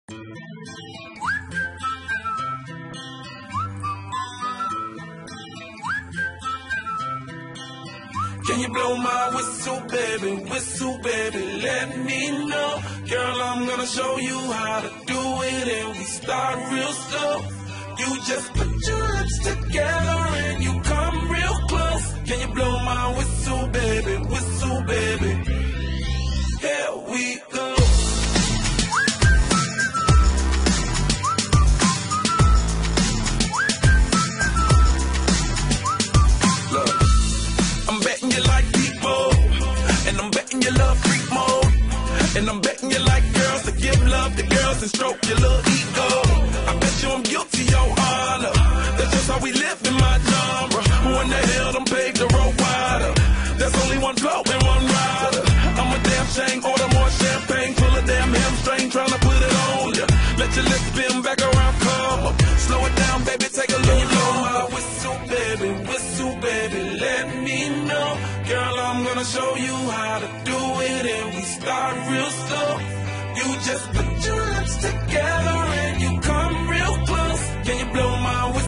Can you blow my whistle, baby, let me know. Girl, I'm gonna show you how to do it, and we start real slow. You just put your lips together and you come real close. Can you blow my whistle, baby, here we go. Look, I'm betting you like deep mode, and I'm betting you love freak mode, and I'm betting you like girls to give love to girls and stroke your little ego. I bet you I'm guilty, your honor. That's just how we live in my genre. Who in the hell done paved the road wider? There's only one flow and one rider. I'm a damn shame, order more champagne, pull a damn hamstring, tryna put it on ya. Let your lips spin back around, come up. Slow it down, baby, take a look. Blow my whistle, baby, let me know. Girl, I'm gonna show you how to do it, and we start real slow. You just